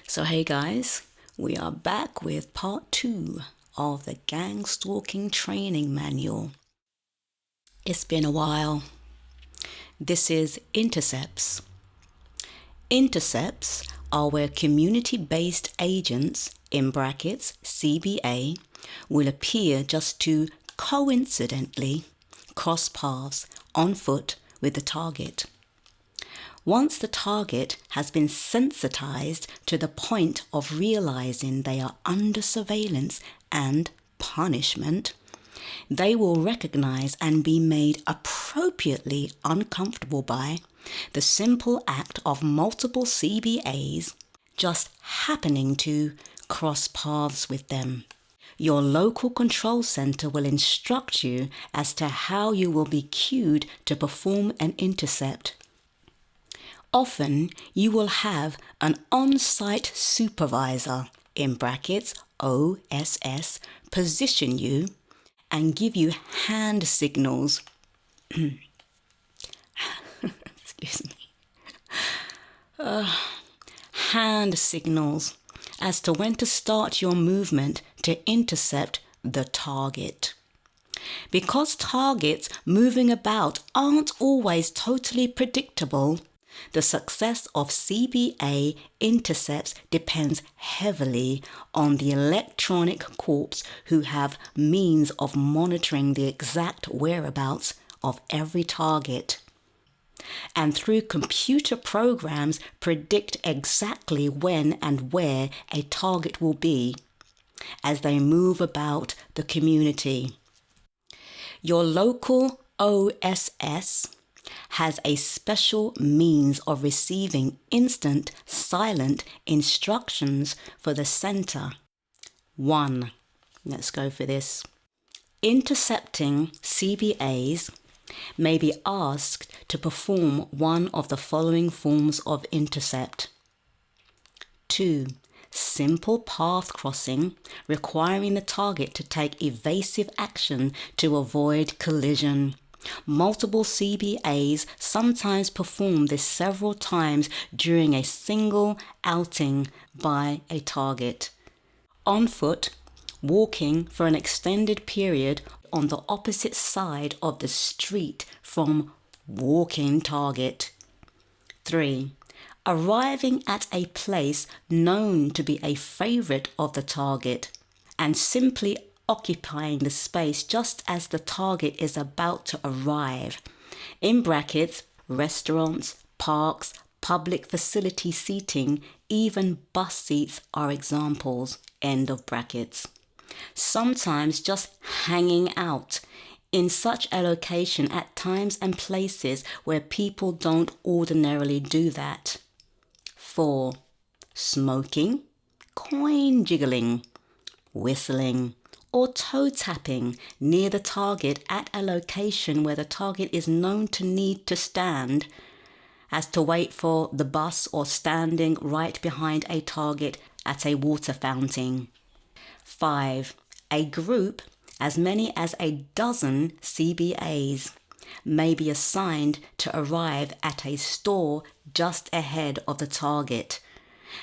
So hey guys, we are back with part 2 of the Gangstalking training manual. It's been a while. This is Intercepts. Intercepts are where community-based agents, in brackets CBA, will appear just to coincidentally cross paths on foot with the target. Once the target has been sensitized to the point of realizing they are under surveillance and punishment, they will recognize and be made appropriately uncomfortable by the simple act of multiple CBAs just happening to cross paths with them. Your local control center will instruct you as to how you will be cued to perform an intercept. Often, you will have an on-site supervisor, in brackets OSS, position you and give you hand signals. Excuse me. Hand signals as to when to start your movement to intercept the target. Because targets moving about aren't always totally predictable, the success of CBA intercepts depends heavily on the electronic corps who have means of monitoring the exact whereabouts of every target, and through computer programs predict exactly when and where a target will be as they move about the community. Your local OSS has a special means of receiving instant, silent instructions for the center. 1. Let's go for this. Intercepting CBAs may be asked to perform one of the following forms of intercept. 2. Simple path crossing, requiring the target to take evasive action to avoid collision. Multiple CBAs sometimes perform this several times during a single outing by a target. On foot, walking for an extended period on the opposite side of the street from walking target. 3. Arriving at a place known to be a favorite of the target and simply occupying the space just as the target is about to arrive. In brackets, restaurants, parks, public facility seating, even bus seats are examples. End of brackets. Sometimes just hanging out in such a location at times and places where people don't ordinarily do that. 4. Smoking, coin jiggling, whistling, or toe tapping near the target at a location where the target is known to need to stand, as to wait for the bus, or standing right behind a target at a water fountain. 5. A group, as many as a dozen CBAs, may be assigned to arrive at a store just ahead of the target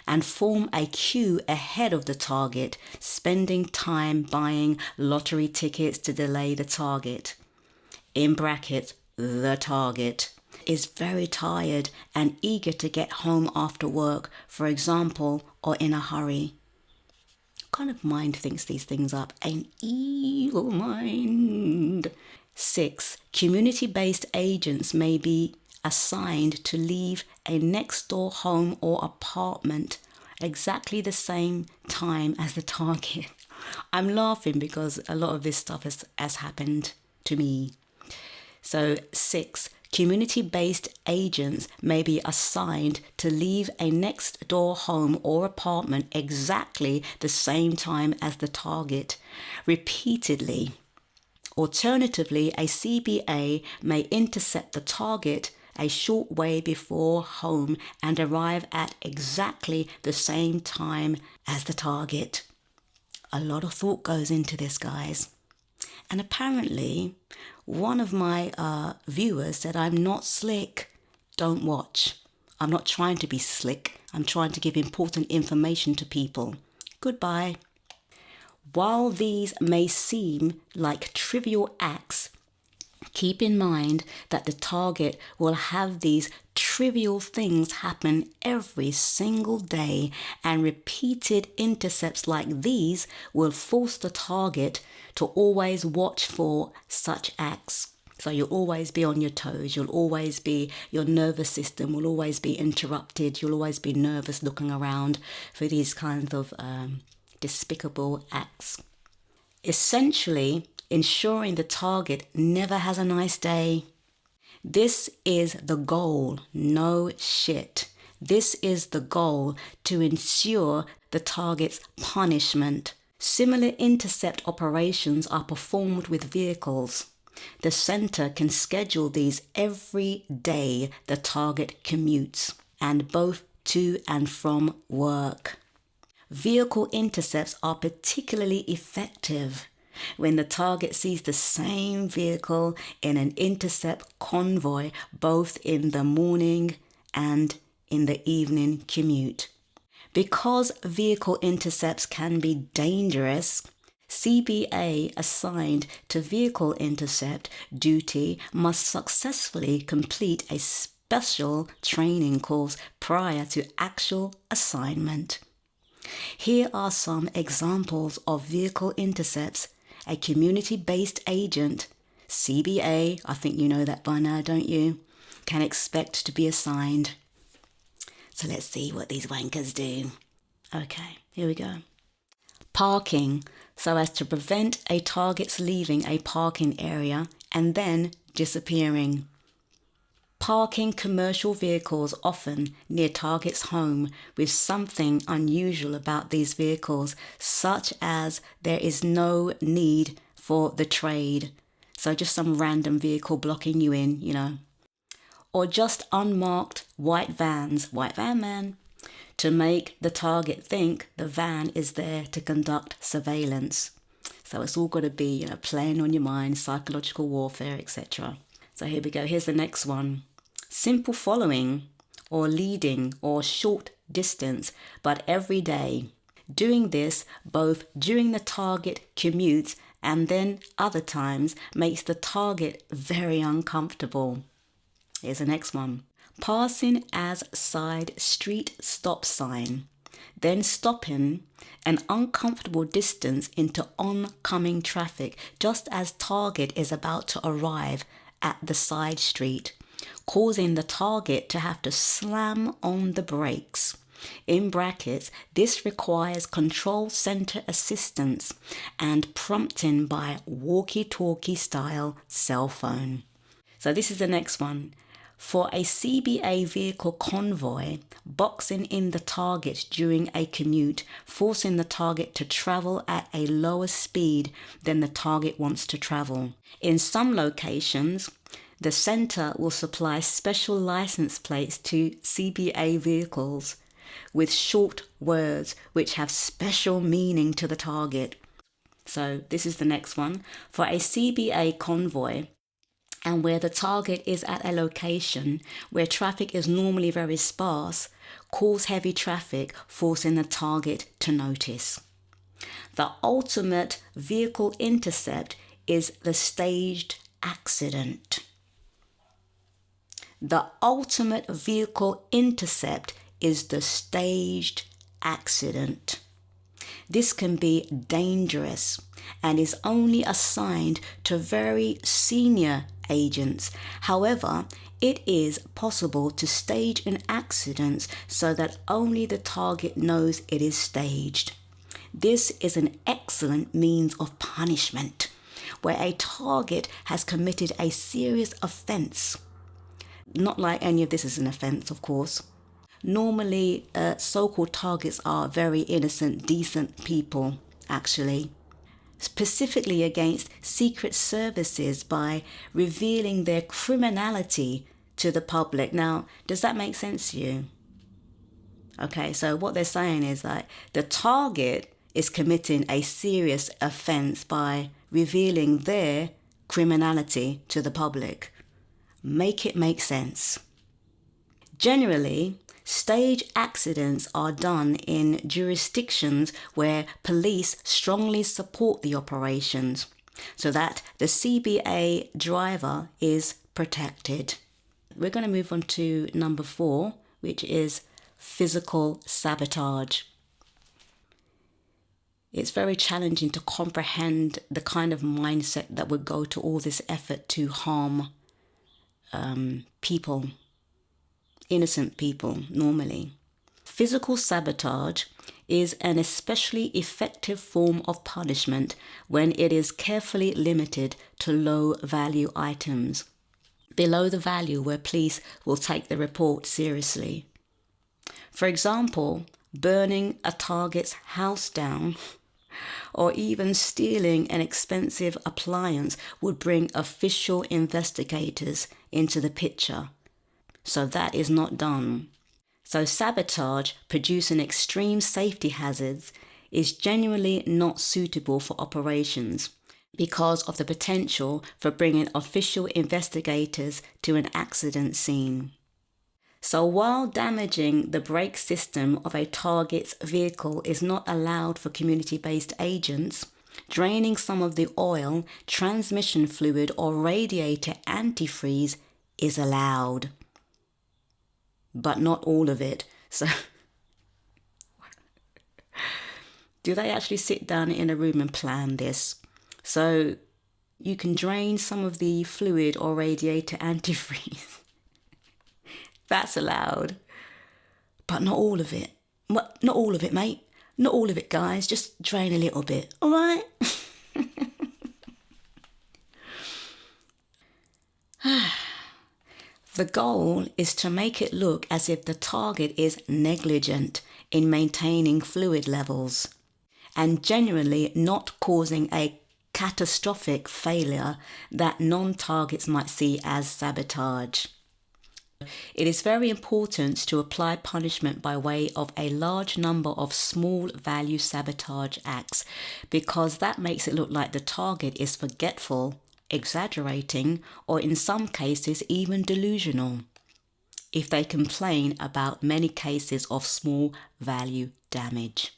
and form a queue ahead of the target, spending time buying lottery tickets to delay the target. In brackets, the target is very tired and eager to get home after work, for example, or in a hurry. Kind of mind thinks these things up. An evil mind. 6. Community-based agents may be assigned to leave a next-door home or apartment exactly the same time as the target. I'm laughing because a lot of this stuff has happened to me. So 6. Community-based agents may be assigned to leave a next-door home or apartment exactly the same time as the target, repeatedly. Alternatively, a CBA may intercept the target a short way before home and arrive at exactly the same time as the target. A lot of thought goes into this, guys. And apparently, one of my viewers said I'm not slick. Don't watch. I'm not trying to be slick. I'm trying to give important information to people. Goodbye. While these may seem like trivial acts, keep in mind that the target will have these trivial things happen every single day, and repeated intercepts like these will force the target to always watch for such acts. So you'll always be on your toes, your nervous system will always be interrupted, you'll always be nervous looking around for these kinds of despicable acts. Essentially, ensuring the target never has a nice day. This is the goal, no shit. This is the goal, to ensure the target's punishment. Similar intercept operations are performed with vehicles. The center can schedule these every day the target commutes, and both to and from work. Vehicle intercepts are particularly effective when the target sees the same vehicle in an intercept convoy both in the morning and in the evening commute. Because vehicle intercepts can be dangerous, CBA assigned to vehicle intercept duty must successfully complete a special training course prior to actual assignment. Here are some examples of vehicle intercepts a community-based agent, CBA, I think you know that by now, don't you, can expect to be assigned. So let's see what these wankers do. Okay, here we go. Parking, so as to prevent a target's leaving a parking area and then disappearing. Parking commercial vehicles often near target's home with something unusual about these vehicles, such as there is no need for the trade. So just some random vehicle blocking you in, you know. Or just unmarked white vans, white van man, to make the target think the van is there to conduct surveillance. So it's all got to be, playing on your mind, psychological warfare, etc. So here we go. Here's the next one. Simple following or leading or short distance, but every day. Doing this both during the target commutes and then other times makes the target very uncomfortable. Here's the next one. Passing as side street stop sign, then stopping an uncomfortable distance into oncoming traffic just as target is about to arrive at the side street, causing the target to have to slam on the brakes. In brackets, this requires control center assistance and prompting by walkie-talkie style cell phone. So this is the next one. For a CBA vehicle convoy, boxing in the target during a commute, forcing the target to travel at a lower speed than the target wants to travel. In some locations, the center will supply special license plates to CBA vehicles with short words which have special meaning to the target. So this is the next one. For a CBA convoy, and where the target is at a location where traffic is normally very sparse, cause heavy traffic, forcing the target to notice. The ultimate vehicle intercept is the staged accident. The ultimate vehicle intercept is the staged accident. This can be dangerous and is only assigned to very senior agents. However, it is possible to stage an accident so that only the target knows it is staged. This is an excellent means of punishment where a target has committed a serious offense. Not like any of this is an offense, of course. Normally, so-called targets are very innocent, decent people, actually. Specifically against secret services by revealing their criminality to the public. Now, does that make sense to you? Okay, so what they're saying is that the target is committing a serious offense by revealing their criminality to the public. Make it make sense. Generally, Stage accidents are done in jurisdictions where police strongly support the operations so that the CBA driver is protected. We're going to move on to number 4, which is physical sabotage. It's very challenging to comprehend the kind of mindset that would go to all this effort to harm people, innocent people normally. Physical sabotage is an especially effective form of punishment when it is carefully limited to low-value items, below the value where police will take the report seriously. For example, burning a target's house down or even stealing an expensive appliance would bring official investigators into the picture. So that is not done. So sabotage, producing extreme safety hazards, is genuinely not suitable for operations because of the potential for bringing official investigators to an accident scene. So while damaging the brake system of a target's vehicle is not allowed for community-based agents, draining some of the oil, transmission fluid or radiator antifreeze is allowed. But not all of it. So do they actually sit down in a room and plan this? So you can drain some of the fluid or radiator antifreeze. That's allowed. But not all of it. Not all of it, mate. Not all of it, guys. Just drain a little bit. All right? The goal is to make it look as if the target is negligent in maintaining fluid levels and genuinely not causing a catastrophic failure that non-targets might see as sabotage. It is very important to apply punishment by way of a large number of small value sabotage acts because that makes it look like the target is forgetful, exaggerating, or in some cases even delusional if they complain about many cases of small value damage.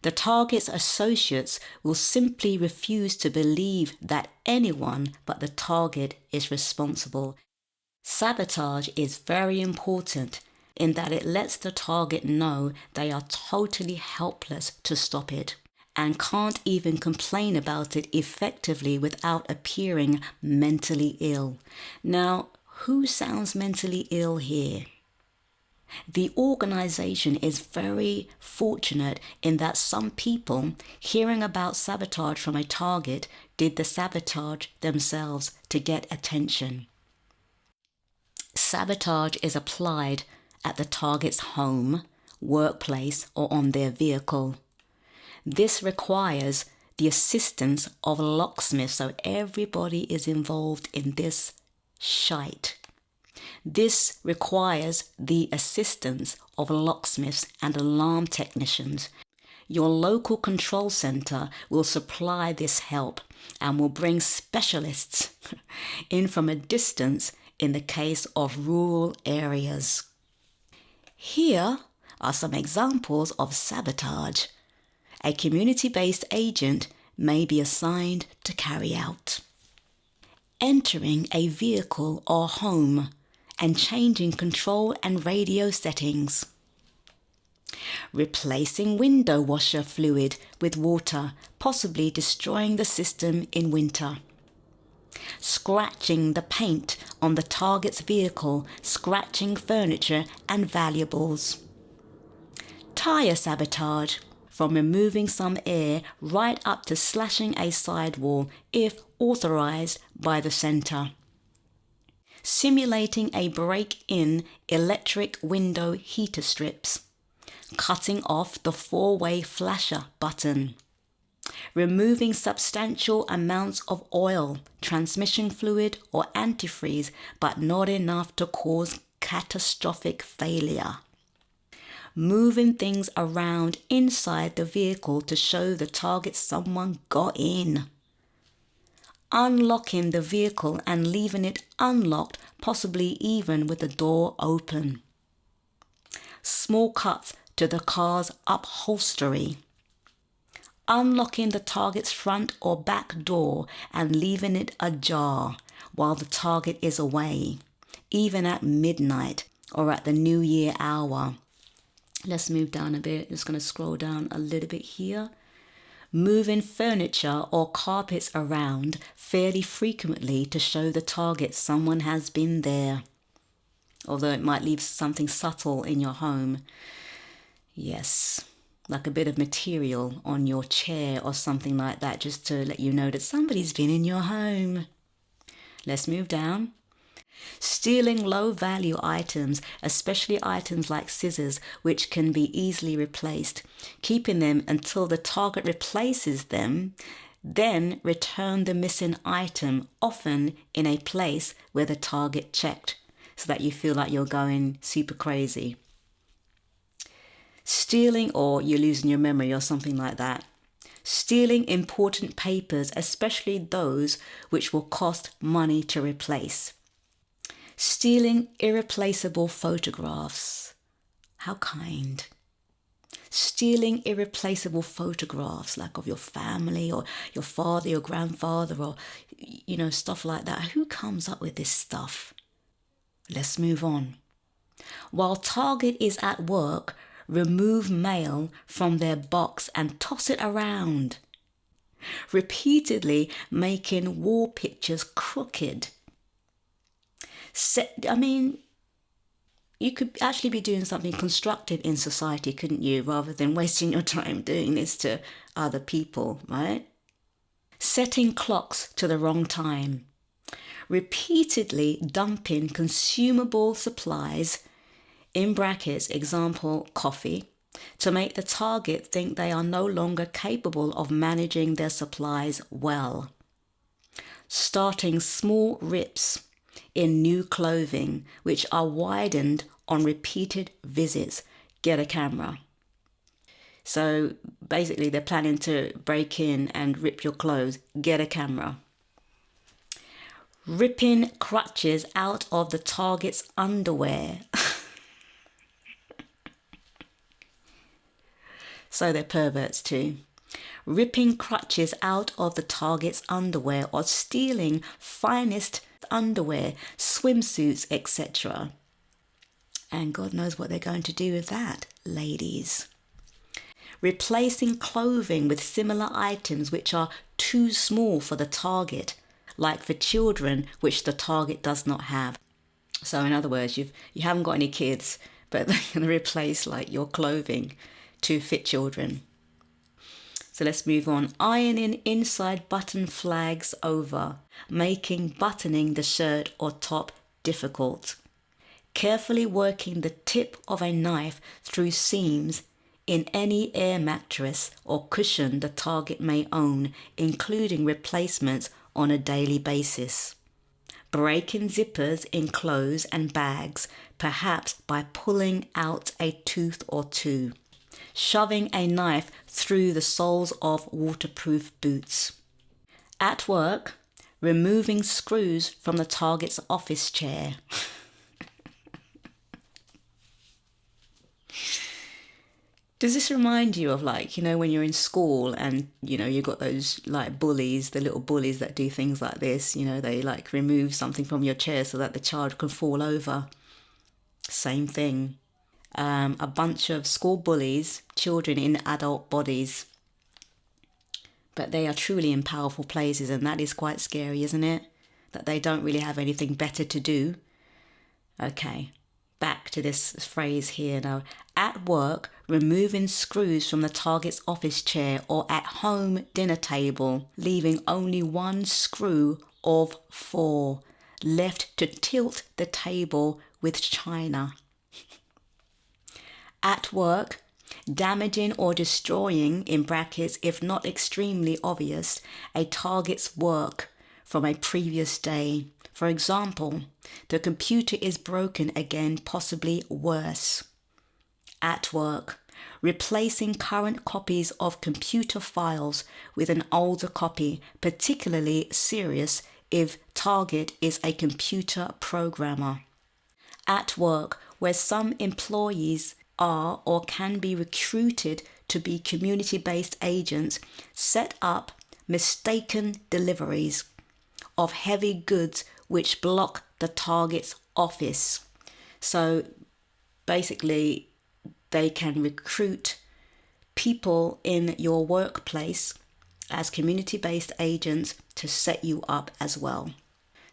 The target's associates will simply refuse to believe that anyone but the target is responsible. Sabotage is very important in that it lets the target know they are totally helpless to stop it and can't even complain about it effectively without appearing mentally ill. Now, who sounds mentally ill here? The organization is very fortunate in that some people hearing about sabotage from a target did the sabotage themselves to get attention. Sabotage is applied at the target's home, workplace, or on their vehicle. This requires the assistance of locksmiths, so everybody is involved in this shite. This requires the assistance of locksmiths and alarm technicians. Your local control center will supply this help and will bring specialists in from a distance in the case of rural areas. Here are some examples of sabotage a community-based agent may be assigned to carry out. Entering a vehicle or home and changing control and radio settings. Replacing window washer fluid with water, possibly destroying the system in winter. Scratching the paint on the target's vehicle, scratching furniture and valuables. Tire sabotage, from removing some air right up to slashing a sidewall if authorized by the center. Simulating a break-in electric window heater strips. Cutting off the four-way flasher button. Removing substantial amounts of oil, transmission fluid, or antifreeze, but not enough to cause catastrophic failure. Moving things around inside the vehicle to show the target someone got in. Unlocking the vehicle and leaving it unlocked, possibly even with the door open. small cuts to the car's upholstery, unlocking the target's front or back door and leaving it ajar while the target is away, even at midnight or at the New Year hour. Let's move down a bit. Just going to scroll down a little bit here. Moving furniture or carpets around fairly frequently to show the target someone has been there, although it might leave something subtle in your home. Yes, like a bit of material on your chair or something like that, just to let you know that somebody's been in your home. Let's move down. Stealing low-value items, especially items like scissors, which can be easily replaced, keeping them until the target replaces them, then return the missing item, often in a place where the target checked, so that you feel like you're going super crazy. Stealing, or you're losing your memory or something like that. Stealing important papers, especially those which will cost money to replace. Stealing irreplaceable photographs. How kind. Stealing irreplaceable photographs, like of your family or your father, your grandfather, or, stuff like that. Who comes up with this stuff? Let's move on. While target is at work, remove mail from their box and toss it around, repeatedly making wall pictures crooked. You could actually be doing something constructive in society, couldn't you, rather than wasting your time doing this to other people, right? Setting clocks to the wrong time. Repeatedly dumping consumable supplies, in brackets, example, coffee, to make the target think they are no longer capable of managing their supplies well. Starting small rips in new clothing, which are widened on repeated visits. Get a camera. So basically they're planning to break in and rip your clothes. Get a camera. Ripping crutches out of the target's underwear. So they're perverts too. Ripping crutches out of the target's underwear or stealing finest underwear, swimsuits, etc. And God knows what they're going to do with that, ladies. Replacing clothing with similar items which are too small for the target, like for children which the target does not have. So in other words, you haven't got any kids, but they're going to replace like your clothing to fit children. So let's move on. Ironing inside button flags over, making buttoning the shirt or top difficult. Carefully working the tip of a knife through seams in any air mattress or cushion the target may own, including replacements on a daily basis. Breaking zippers in clothes and bags, perhaps by pulling out a tooth or two. Shoving a knife through the soles of waterproof boots. At work, removing screws from the target's office chair. Does this remind you of when you're in school and, you've got those bullies, the little bullies that do things like this, they remove something from your chair so that the child can fall over. Same thing. A bunch of school bullies, children in adult bodies. But they are truly in powerful places, and that is quite scary, isn't it? That they don't really have anything better to do. Okay, back to this phrase here now. At work, removing screws from the target's office chair or at home dinner table, leaving only one screw of 4 left to tilt the table with china. At work, damaging or destroying, in brackets, if not extremely obvious, a target's work from a previous day. For example, the computer is broken again, possibly worse. At work, replacing current copies of computer files with an older copy, particularly serious if target is a computer programmer. At work, where some employees are or can be recruited to be community-based agents set up mistaken deliveries of heavy goods which block the target's office. So basically, they can recruit people in your workplace as community-based agents to set you up as well.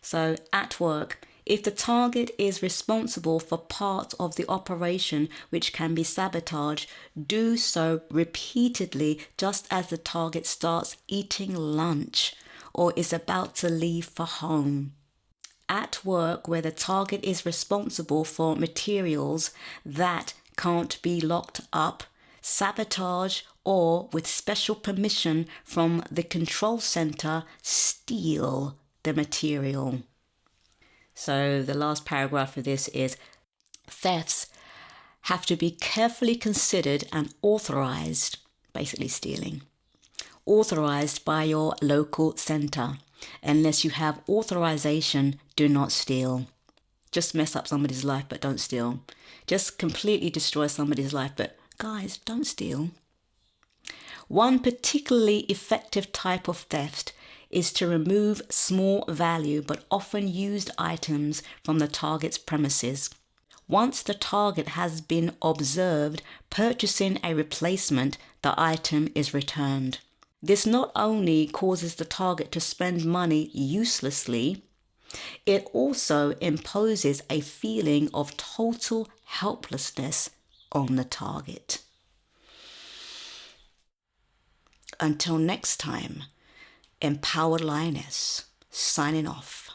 So at work, if the target is responsible for part of the operation which can be sabotage, do so repeatedly just as the target starts eating lunch or is about to leave for home. At work, where the target is responsible for materials that can't be locked up, sabotage, or with special permission from the control center, steal the material. So the last paragraph of this is, thefts have to be carefully considered and authorized, basically stealing, authorized by your local center. Unless you have authorization, do not steal. Just mess up somebody's life, but don't steal. Just completely destroy somebody's life, but guys, don't steal. One particularly effective type of theft is to remove small value but often used items from the target's premises. Once the target has been observed purchasing a replacement, the item is returned. This not only causes the target to spend money uselessly, it also imposes a feeling of total helplessness on the target. Until next time, Empowered Lioness, signing off.